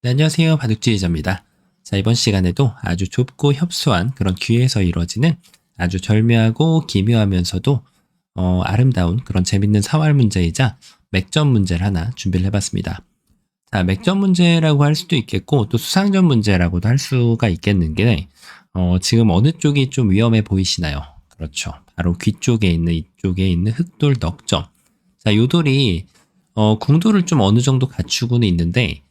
네, 안녕하세요. 바둑지휘자입니다. 자, 이번 시간에도 아주 좁고 협소한 그런 귀에서 이루어지는 아주 절묘하고 기묘하면서도 아름다운 그런 재밌는 사활 문제이자 맥점 문제를 하나 준비를 해봤습니다. 자, 맥점 문제라고 할 수도 있겠고 또 수상점 문제라고도 할 수가 있겠는 게 지금 어느 쪽이 좀 위험해 보이시나요? 그렇죠. 바로 귀 쪽에 있는 이쪽에 있는 흑돌 넉점. 자, 요 돌이 궁도를 좀 어느 정도 갖추고는 있는데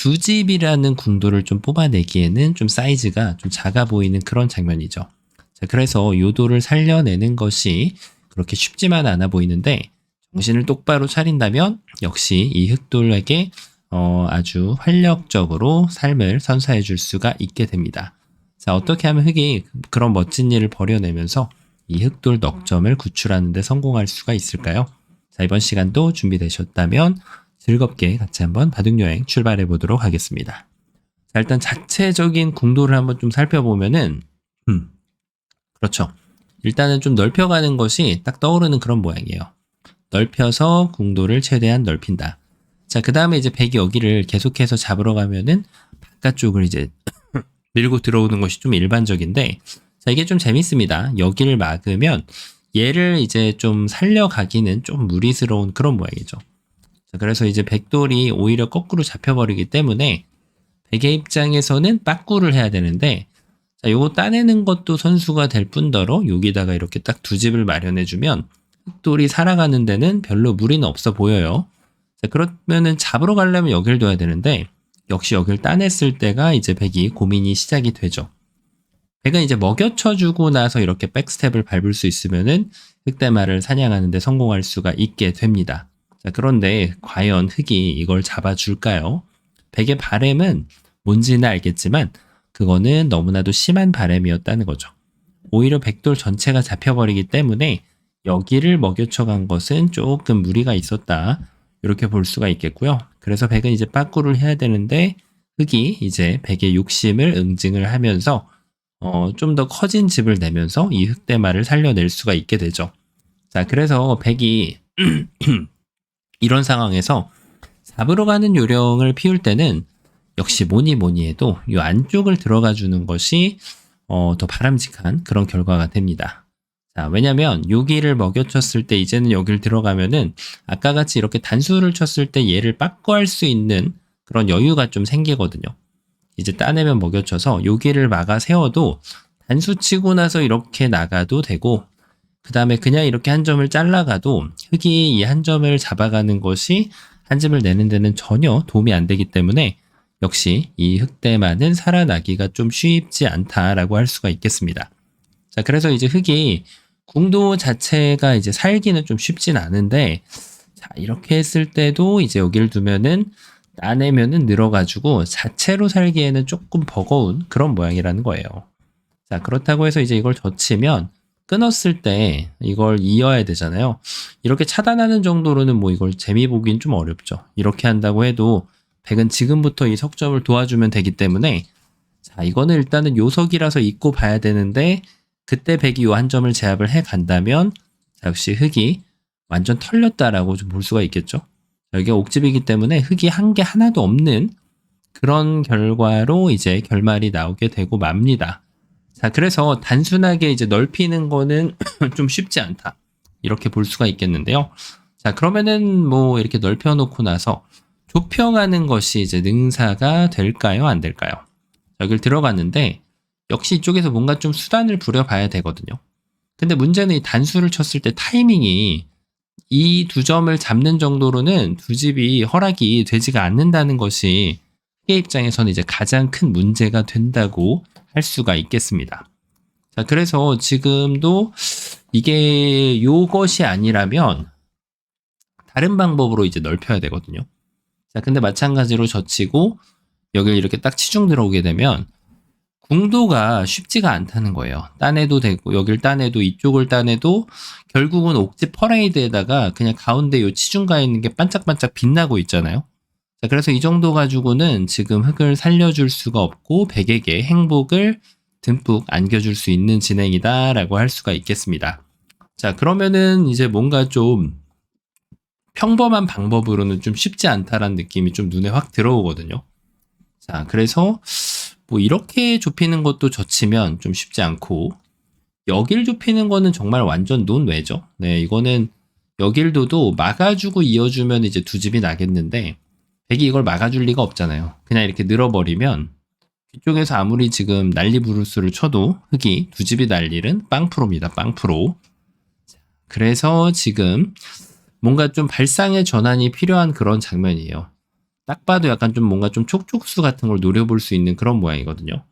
두 집이라는 궁도를 좀 뽑아내기에는 좀 사이즈가 좀 작아 보이는 그런 장면이죠. 자, 그래서 요 돌을 살려내는 것이 그렇게 쉽지만 않아 보이는데 정신을 똑바로 차린다면 역시 이 흑돌에게 아주 활력적으로 삶을 선사해 줄 수가 있게 됩니다. 자, 어떻게 하면 흑이 그런 멋진 일을 벌여내면서 이 흑돌 넉점을 구출하는 데 성공할 수가 있을까요? 자, 이번 시간도 준비되셨다면 즐겁게 같이 한번 바둑여행 출발해 보도록 하겠습니다. 자, 일단 자체적인 궁도를 한번 좀 살펴보면은 그렇죠. 일단은 좀 넓혀가는 것이 딱 떠오르는 그런 모양이에요. 넓혀서 궁도를 최대한 넓힌다. 자, 그 다음에 이제 백이 여기를 계속해서 잡으러 가면은 바깥쪽을 이제 밀고 들어오는 것이 좀 일반적인데, 자, 이게 좀 재밌습니다. 여기를 막으면 얘를 이제 좀 살려가기는 좀 무리스러운 그런 모양이죠. 자, 그래서 이제 백돌이 오히려 거꾸로 잡혀버리기 때문에 백의 입장에서는 빠꾸를 해야 되는데, 자, 요거 따내는 것도 선수가 될 뿐더러 여기다가 이렇게 딱 두 집을 마련해주면 흑돌이 살아가는 데는 별로 무리는 없어 보여요. 자, 그러면은 잡으러 가려면 여길 둬야 되는데 역시 여길 따냈을 때가 이제 백이 고민이 시작이 되죠. 백은 이제 먹여쳐주고 나서 이렇게 백스텝을 밟을 수 있으면은 흑대마를 사냥하는 데 성공할 수가 있게 됩니다. 자, 그런데 과연 흑이 이걸 잡아줄까요? 백의 바램은 뭔지는 알겠지만 그거는 너무나도 심한 바램이었다는 거죠. 오히려 백돌 전체가 잡혀버리기 때문에 여기를 먹여쳐간 것은 조금 무리가 있었다. 이렇게 볼 수가 있겠고요. 그래서 백은 이제 빠꾸를 해야 되는데 흑이 이제 백의 욕심을 응징을 하면서 좀 더 커진 집을 내면서 이 흑대마를 살려낼 수가 있게 되죠. 자, 그래서 백이 이런 상황에서 잡으러 가는 요령을 피울 때는 역시 뭐니 뭐니 해도 이 안쪽을 들어가 주는 것이 더 바람직한 그런 결과가 됩니다. 자, 왜냐면 여기를 먹여쳤을 때 이제는 여기를 들어가면은 아까 같이 이렇게 단수를 쳤을 때 얘를 빠꾸할 수 있는 그런 여유가 좀 생기거든요. 이제 따내면 먹여쳐서 여기를 막아 세워도 단수 치고 나서 이렇게 나가도 되고 그 다음에 그냥 이렇게 한 점을 잘라가도 흑이 이 한 점을 잡아가는 것이 한 점을 내는 데는 전혀 도움이 안 되기 때문에 역시 이 흑대마는 살아나기가 좀 쉽지 않다라고 할 수가 있겠습니다. 자, 그래서 이제 흑이 궁도 자체가 이제 살기는 좀 쉽진 않은데, 자, 이렇게 했을 때도 이제 여기를 두면은 따내면은 늘어가지고 자체로 살기에는 조금 버거운 그런 모양이라는 거예요. 자, 그렇다고 해서 이제 이걸 젖히면 끊었을 때 이걸 이어야 되잖아요. 이렇게 차단하는 정도로는 뭐 이걸 재미 보긴 좀 어렵죠. 이렇게 한다고 해도 백은 지금부터 이 석점을 도와주면 되기 때문에 자, 이거는 일단은 요석이라서 잊고 봐야 되는데 그때 백이 요 한 점을 제압을 해 간다면 역시 흑이 완전 털렸다라고 좀 볼 수가 있겠죠. 여기가 옥집이기 때문에 흑이 한 게 하나도 없는 그런 결과로 이제 결말이 나오게 되고 맙니다. 자, 그래서 단순하게 이제 넓히는 거는 좀 쉽지 않다. 이렇게 볼 수가 있겠는데요. 자, 그러면은 뭐 이렇게 넓혀놓고 나서 좁혀가는 것이 이제 능사가 될까요? 안 될까요? 여길 들어갔는데 역시 이쪽에서 뭔가 좀 수단을 부려봐야 되거든요. 근데 문제는 이 단수를 쳤을 때 타이밍이 이 두 점을 잡는 정도로는 두 집이 허락이 되지가 않는다는 것이 흑의 입장에서는 이제 가장 큰 문제가 된다고 할 수가 있겠습니다. 자, 그래서 지금도 이게 요것이 아니라면 다른 방법으로 이제 넓혀야 되거든요. 자, 근데 마찬가지로 젖히고 여기를 이렇게 딱 치중 들어오게 되면 궁도가 쉽지가 않다는 거예요. 따내도 되고 여길 따내도 이쪽을 따내도 결국은 옥집 퍼레이드에다가 그냥 가운데 요 치중가 있는 게 반짝반짝 빛나고 있잖아요. 자, 그래서 이 정도 가지고는 지금 흑을 살려줄 수가 없고 백에게 행복을 듬뿍 안겨줄 수 있는 진행이다라고 할 수가 있겠습니다. 자, 그러면은 이제 뭔가 좀 평범한 방법으로는 좀 쉽지 않다라는 느낌이 좀 눈에 확 들어오거든요. 자, 그래서 뭐 이렇게 좁히는 것도 젖히면 좀 쉽지 않고, 여길 좁히는 거는 정말 완전 논외죠. 네, 이거는 여길도도 막아주고 이어주면 이제 두 집이 나겠는데, 백이 이걸 막아줄 리가 없잖아요. 그냥 이렇게 늘어버리면 뒤쪽에서 아무리 지금 난리 부르스를 쳐도 흑이 두 집이 날 일은 빵프로입니다. 빵프로. 그래서 지금 뭔가 좀 발상의 전환이 필요한 그런 장면이에요. 딱 봐도 약간 좀 뭔가 좀 촉촉수 같은 걸 노려볼 수 있는 그런 모양이거든요.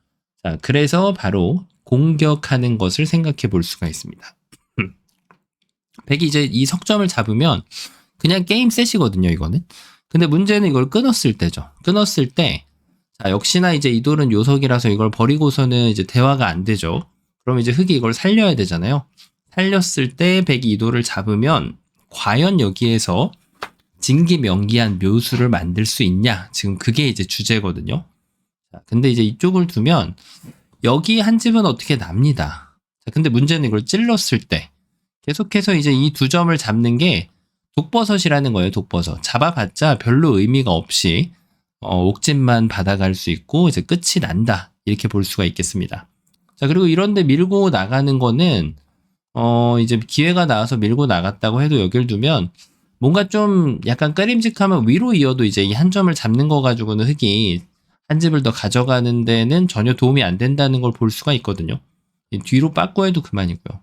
자, 그래서 바로 공격하는 것을 생각해 볼 수가 있습니다. 백이 이제 이 석점을 잡으면 그냥 게임 셋이거든요, 이거는. 근데 문제는 이걸 끊었을 때죠. 끊었을 때, 자, 역시나 이제 이 돌은 요석이라서 이걸 버리고서는 이제 대화가 안 되죠. 그럼 이제 흑이 이걸 살려야 되잖아요. 살렸을 때 백이 이 돌을 잡으면 과연 여기에서 진기명기한 묘수를 만들 수 있냐? 지금 그게 이제 주제거든요. 자, 근데 이제 이쪽을 두면 여기 한 집은 어떻게 납니다. 자, 근데 문제는 이걸 찔렀을 때 계속해서 이제 이 두 점을 잡는 게 독버섯이라는 거예요. 독버섯. 잡아봤자 별로 의미가 없이 옥진만 받아갈 수 있고 이제 끝이 난다. 이렇게 볼 수가 있겠습니다. 자, 그리고 이런데 밀고 나가는 거는 이제 기회가 나와서 밀고 나갔다고 해도 여길 두면 뭔가 좀 약간 꺼림직하면 위로 이어도 이제 이 한 점을 잡는 거 가지고는 흑이 한 집을 더 가져가는 데는 전혀 도움이 안 된다는 걸 볼 수가 있거든요. 뒤로 빠꾸 해도 그만이고요.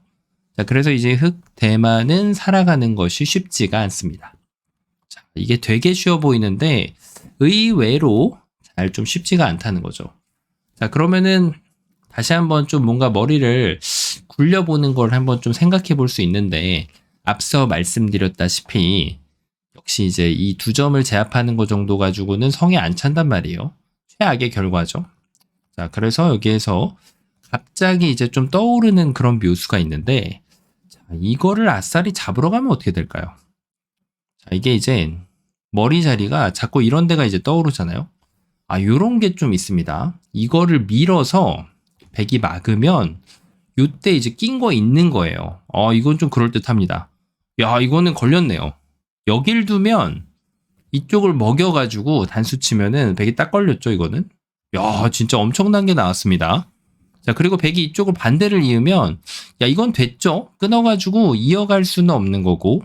자, 그래서 이제 흑 대만은 살아가는 것이 쉽지가 않습니다. 자, 이게 되게 쉬워 보이는데 의외로 잘 좀 쉽지가 않다는 거죠. 자, 그러면은 다시 한번 좀 뭔가 머리를 굴려보는 걸 한번 좀 생각해 볼 수 있는데, 앞서 말씀드렸다시피 역시 이제 이 두 점을 제압하는 것 정도 가지고는 성에 안 찬단 말이에요. 최악의 결과죠. 자, 그래서 여기에서 갑자기 이제 좀 떠오르는 그런 묘수가 있는데, 자, 이거를 아싸리 잡으러 가면 어떻게 될까요? 자, 이게 이제 머리 자리가 자꾸 이런 데가 이제 떠오르잖아요. 아, 요런 게 좀 있습니다. 이거를 밀어서 백이 막으면 요때 이제 낀 거 있는 거예요. 이건 좀 그럴듯합니다. 야, 이거는 걸렸네요. 여길 두면 이쪽을 먹여가지고 단수 치면은 백이 딱 걸렸죠, 이거는. 야, 진짜 엄청난 게 나왔습니다. 자, 그리고 백이 이쪽을 반대를 이으면, 야, 이건 됐죠? 끊어가지고 이어갈 수는 없는 거고.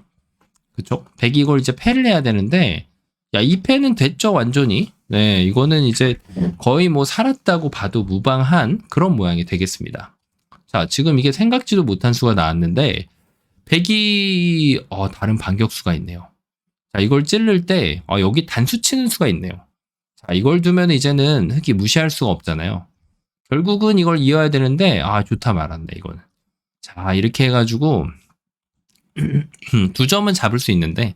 그쵸? 백이 이걸 이제 패를 해야 되는데, 야, 이 패는 됐죠, 완전히. 네, 이거는 이제 거의 뭐 살았다고 봐도 무방한 그런 모양이 되겠습니다. 자, 지금 이게 생각지도 못한 수가 나왔는데, 백이, 다른 반격수가 있네요. 자, 이걸 찌를 때, 여기 단수 치는 수가 있네요. 자, 이걸 두면 이제는 흑이 무시할 수가 없잖아요. 결국은 이걸 이어야 되는데, 좋다 말았네, 이거는. 자, 이렇게 해가지고, 두 점은 잡을 수 있는데,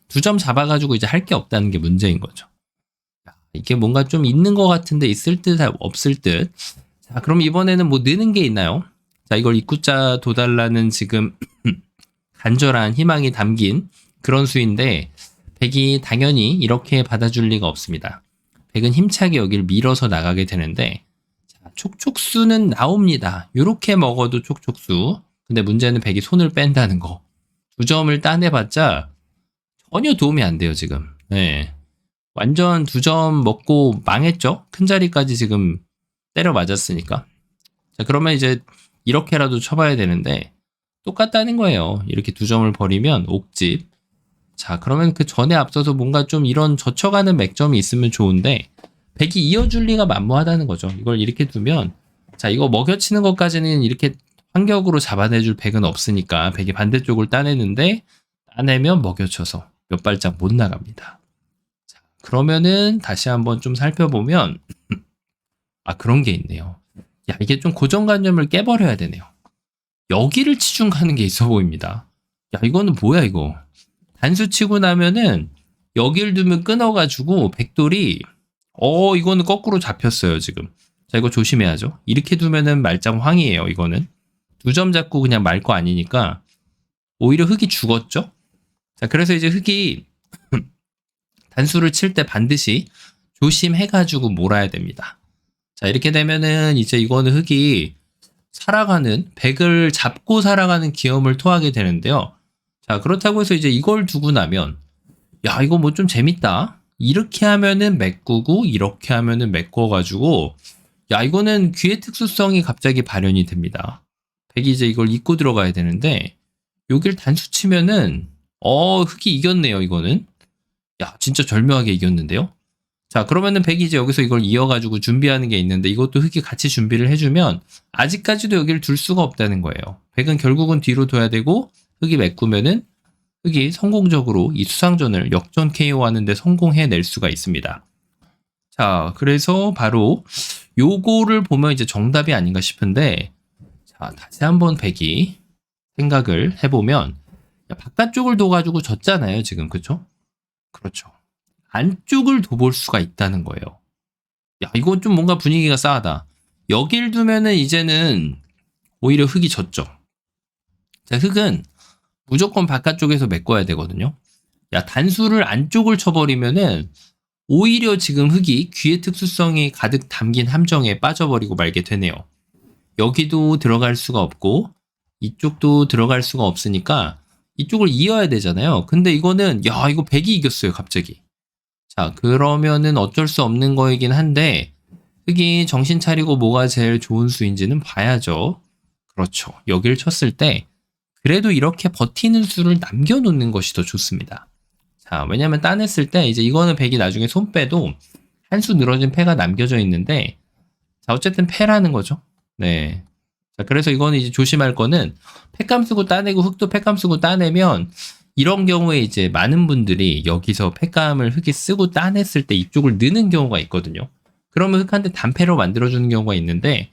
두 점 잡아가지고 이제 할 게 없다는 게 문제인 거죠. 이게 뭔가 좀 있는 것 같은데 있을 듯, 없을 듯. 자, 그럼 이번에는 뭐 느는 게 있나요? 자, 이걸 입구자 도달라는 지금 간절한 희망이 담긴 그런 수인데, 백이 당연히 이렇게 받아줄 리가 없습니다. 백은 힘차게 여기를 밀어서 나가게 되는데, 자, 촉촉수는 나옵니다. 이렇게 먹어도 촉촉수. 근데 문제는 백이 손을 뺀다는 거. 두 점을 따내봤자 전혀 도움이 안 돼요, 지금. 네. 완전 두 점 먹고 망했죠? 큰 자리까지 지금 때려 맞았으니까. 자, 그러면 이제 이렇게라도 쳐봐야 되는데, 똑같다는 거예요. 이렇게 두 점을 버리면 옥집. 자, 그러면 그 전에 앞서서 뭔가 좀 이런 젖혀가는 맥점이 있으면 좋은데, 백이 이어줄 리가 만무하다는 거죠. 이걸 이렇게 두면, 자, 이거 먹여치는 것까지는 이렇게 환격으로 잡아내줄 백은 없으니까, 백이 반대쪽을 따내는데, 따내면 먹여쳐서 몇 발짝 못 나갑니다. 자, 그러면은 다시 한번 좀 살펴보면, 그런 게 있네요. 야, 이게 좀 고정관념을 깨버려야 되네요. 여기를 치중 가는 게 있어 보입니다. 야, 이거는 뭐야, 이거. 단수 치고 나면은 여기를 두면 끊어가지고 백돌이 이거는 거꾸로 잡혔어요, 지금. 자, 이거 조심해야죠. 이렇게 두면은 말짱 황이에요, 이거는. 두 점 잡고 그냥 말 거 아니니까 오히려 흑이 죽었죠? 자, 그래서 이제 흑이 단수를 칠 때 반드시 조심해가지고 몰아야 됩니다. 자, 이렇게 되면은 이제 이거는 흑이 살아가는, 백을 잡고 살아가는 기염을 토하게 되는데요. 자, 그렇다고 해서 이제 이걸 두고 나면, 야, 이거 뭐 좀 재밌다. 이렇게 하면은 메꾸고 이렇게 하면은 메꿔가지고 야 이거는 귀의 특수성이 갑자기 발현이 됩니다. 백이 이제 이걸 잊고 들어가야 되는데 여길 단수 치면은 흑이 이겼네요. 이거는 야 진짜 절묘하게 이겼는데요. 자 그러면은 백이 이제 여기서 이걸 이어가지고 준비하는 게 있는데 이것도 흑이 같이 준비를 해주면 아직까지도 여기를 둘 수가 없다는 거예요. 백은 결국은 뒤로 둬야 되고 흑이 메꾸면은 흑이 성공적으로 이 수상전을 역전 KO하는 데 성공해낼 수가 있습니다. 자 그래서 바로 요거를 보면 이제 정답이 아닌가 싶은데 자 다시 한번 백이 생각을 해보면 바깥쪽을 둬가지고 졌잖아요 지금 그쵸? 그렇죠. 안쪽을 둬볼 수가 있다는 거예요. 야 이건 좀 뭔가 분위기가 싸하다. 여길 두면은 이제는 오히려 흑이 졌죠. 자 흑은 무조건 바깥쪽에서 메꿔야 되거든요. 야 단수를 안쪽을 쳐버리면은 오히려 지금 흑이 귀의 특수성이 가득 담긴 함정에 빠져버리고 말게 되네요. 여기도 들어갈 수가 없고 이쪽도 들어갈 수가 없으니까 이쪽을 이어야 되잖아요. 근데 이거는 야 이거 백이 이겼어요 갑자기. 자 그러면은 어쩔 수 없는 거이긴 한데 흑이 정신 차리고 뭐가 제일 좋은 수인지는 봐야죠. 그렇죠. 여기를 쳤을 때 그래도 이렇게 버티는 수를 남겨놓는 것이 더 좋습니다. 자 왜냐면 따냈을 때 이제 이거는 백이 나중에 손 빼도 한 수 늘어진 패가 남겨져 있는데 자 어쨌든 패라는 거죠. 네. 자 그래서 이거는 이제 조심할 거는 패감 쓰고 따내고 흑도 패감 쓰고 따내면 이런 경우에 이제 많은 분들이 여기서 패감을 흑이 쓰고 따냈을 때 이쪽을 느는 경우가 있거든요. 그러면 흑한테 단패로 만들어주는 경우가 있는데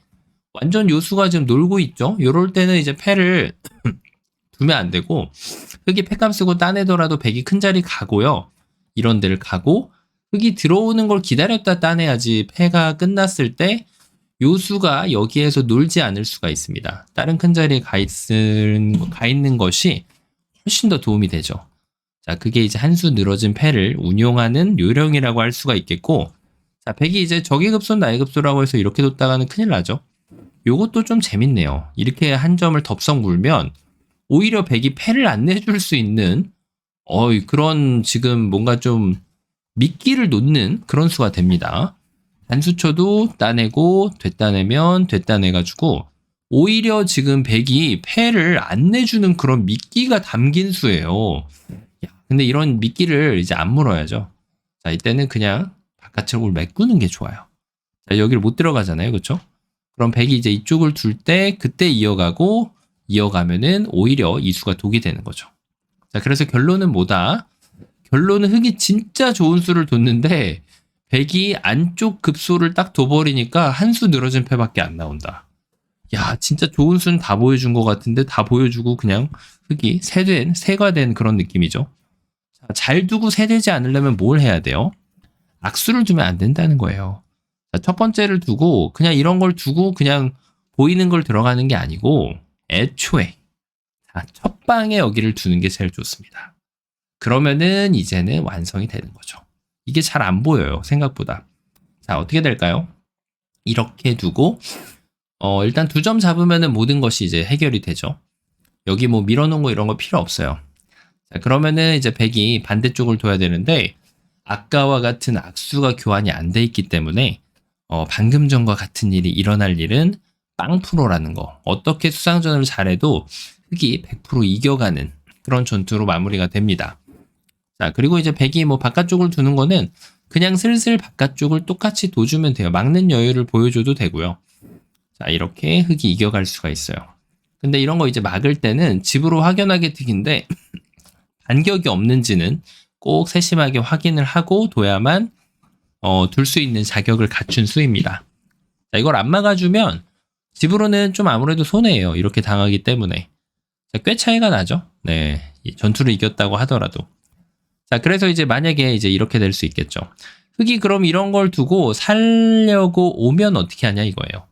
완전 요수가 지금 놀고 있죠. 요럴 때는 이제 패를 두면 안 되고 흑이 패감 쓰고 따내더라도 백이 큰 자리 가고요. 이런 데를 가고 흑이 들어오는 걸 기다렸다 따내야지 패가 끝났을 때 요수가 여기에서 놀지 않을 수가 있습니다. 다른 큰 자리에 가 있는 것이 훨씬 더 도움이 되죠. 자, 그게 이제 한 수 늘어진 패를 운용하는 요령이라고 할 수가 있겠고, 자, 백이 이제 적의 급소, 나의 급소라고 해서 이렇게 뒀다가는 큰일 나죠. 요것도 좀 재밌네요. 이렇게 한 점을 덥석 물면 오히려 백이 패를 안 내줄 수 있는 그런 지금 뭔가 좀 미끼를 놓는 그런 수가 됩니다. 단수쳐도 따내고 됐다내면 됐다내가지고 오히려 지금 백이 패를 안 내주는 그런 미끼가 담긴 수예요. 근데 이런 미끼를 이제 안 물어야죠. 자, 이때는 그냥 바깥쪽을 메꾸는 게 좋아요. 자, 여기를 못 들어가잖아요. 그쵸? 그럼 백이 이제 이쪽을 둘 때 그때 이어가면은 오히려 이 수가 독이 되는 거죠. 자, 그래서 결론은 뭐다? 결론은 흑이 진짜 좋은 수를 뒀는데 백이 안쪽 급소를 딱 둬버리니까 한 수 늘어진 패밖에 안 나온다. 야, 진짜 좋은 수는 다 보여준 것 같은데 다 보여주고 그냥 흑이 새가 된 그런 느낌이죠. 자, 잘 두고 새되지 않으려면 뭘 해야 돼요? 악수를 두면 안 된다는 거예요. 자, 첫 번째를 두고 그냥 이런 걸 두고 그냥 보이는 걸 들어가는 게 아니고 애초에 첫 방에 여기를 두는 게 제일 좋습니다. 그러면은 이제는 완성이 되는 거죠. 이게 잘 안 보여요. 생각보다. 자, 어떻게 될까요? 이렇게 두고 일단 2점 잡으면은 모든 것이 이제 해결이 되죠. 여기 뭐 밀어놓은 거 이런 거 필요 없어요. 자, 그러면은 이제 백이 반대쪽을 둬야 되는데 아까와 같은 악수가 교환이 안 돼 있기 때문에 방금 전과 같은 일이 일어날 일은 빵프로라는 거. 어떻게 수상전을 잘해도 흑이 100% 이겨가는 그런 전투로 마무리가 됩니다. 자, 그리고 이제 백이 뭐 바깥쪽을 두는 거는 그냥 슬슬 바깥쪽을 똑같이 둬주면 돼요. 막는 여유를 보여줘도 되고요. 자, 이렇게 흑이 이겨갈 수가 있어요. 근데 이런 거 이제 막을 때는 집으로 확연하게 득인데 반격이 없는지는 꼭 세심하게 확인을 하고 둬야만 둘 수 있는 자격을 갖춘 수입니다. 자, 이걸 안 막아주면 집으로는 좀 아무래도 손해예요. 이렇게 당하기 때문에. 자, 꽤 차이가 나죠. 네, 전투를 이겼다고 하더라도. 자, 그래서 이제 만약에 이제 이렇게 될 수 있겠죠. 흑이 그럼 이런 걸 두고 살려고 오면 어떻게 하냐 이거예요.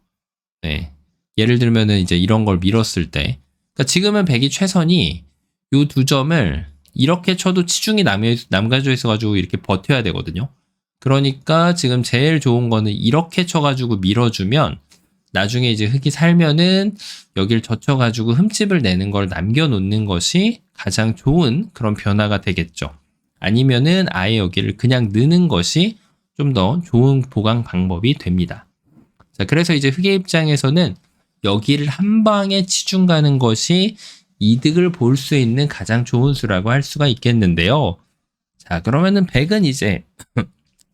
네, 예를 들면은 이제 이런 걸 밀었을 때, 그러니까 지금은 백이 최선이 요 2점을 이렇게 쳐도 치중이 남가져 있어가지고 이렇게 버텨야 되거든요. 그러니까 지금 제일 좋은 거는 이렇게 쳐가지고 밀어주면 나중에 이제 흑이 살면은 여길 젖혀가지고 흠집을 내는 걸 남겨놓는 것이 가장 좋은 그런 변화가 되겠죠. 아니면은 아예 여기를 그냥 넣는 것이 좀 더 좋은 보강 방법이 됩니다. 자, 그래서 이제 흑의 입장에서는 여기를 한 방에 치중 가는 것이 이득을 볼 수 있는 가장 좋은 수라고 할 수가 있겠는데요. 자, 그러면은 백은 이제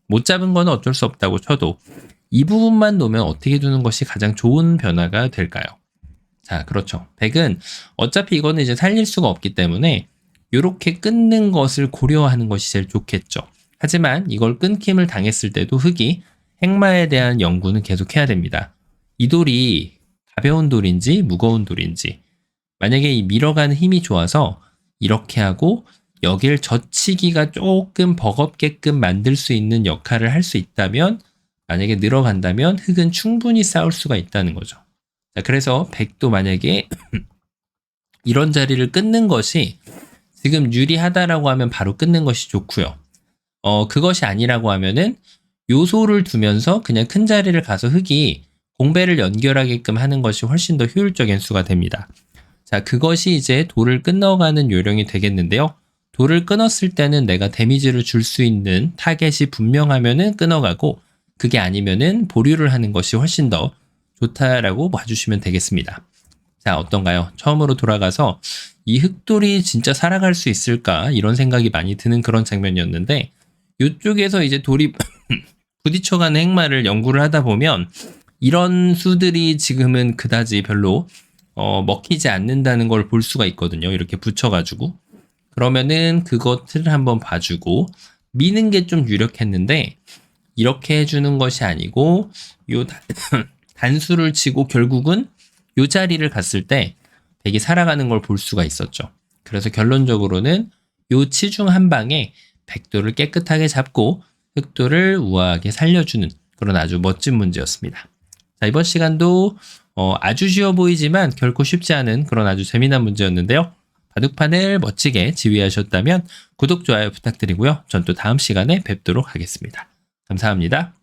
못 잡은 건 어쩔 수 없다고 쳐도 이 부분만 놓으면 어떻게 두는 것이 가장 좋은 변화가 될까요? 자, 그렇죠. 백은 어차피 이거는 이제 살릴 수가 없기 때문에 이렇게 끊는 것을 고려하는 것이 제일 좋겠죠. 하지만 이걸 끊김을 당했을 때도 흑이 행마에 대한 연구는 계속 해야 됩니다. 이 돌이 가벼운 돌인지 무거운 돌인지, 만약에 이 밀어가는 힘이 좋아서 이렇게 하고 여길 젖히기가 조금 버겁게끔 만들 수 있는 역할을 할 수 있다면, 만약에 늘어간다면 흑은 충분히 싸울 수가 있다는 거죠. 자, 그래서 백도 만약에 이런 자리를 끊는 것이 지금 유리하다라고 하면 바로 끊는 것이 좋고요. 그것이 아니라고 하면은 요소를 두면서 그냥 큰 자리를 가서 흑이 공배를 연결하게끔 하는 것이 훨씬 더 효율적인 수가 됩니다. 자, 그것이 이제 돌을 끊어가는 요령이 되겠는데요. 돌을 끊었을 때는 내가 데미지를 줄 수 있는 타겟이 분명하면은 끊어가고, 그게 아니면은 보류를 하는 것이 훨씬 더 좋다라고 봐주시면 되겠습니다. 자, 어떤가요? 처음으로 돌아가서 이 흑돌이 진짜 살아갈 수 있을까? 이런 생각이 많이 드는 그런 장면이었는데, 이쪽에서 이제 돌이 부딪혀가는 행마를 연구를 하다 보면 이런 수들이 지금은 그다지 별로 먹히지 않는다는 걸 볼 수가 있거든요. 이렇게 붙여가지고. 그러면은 그것을 한번 봐주고, 미는 게 좀 유력했는데 이렇게 해주는 것이 아니고 요 단수를 치고 결국은 요 자리를 갔을 때 백이 살아가는 걸 볼 수가 있었죠. 그래서 결론적으로는 요 치중 한 방에 백도를 깨끗하게 잡고 흑도를 우아하게 살려주는 그런 아주 멋진 문제였습니다. 자, 이번 시간도 아주 쉬워 보이지만 결코 쉽지 않은 그런 아주 재미난 문제였는데요. 바둑판을 멋지게 지휘하셨다면 구독, 좋아요 부탁드리고요. 전 또 다음 시간에 뵙도록 하겠습니다. 감사합니다.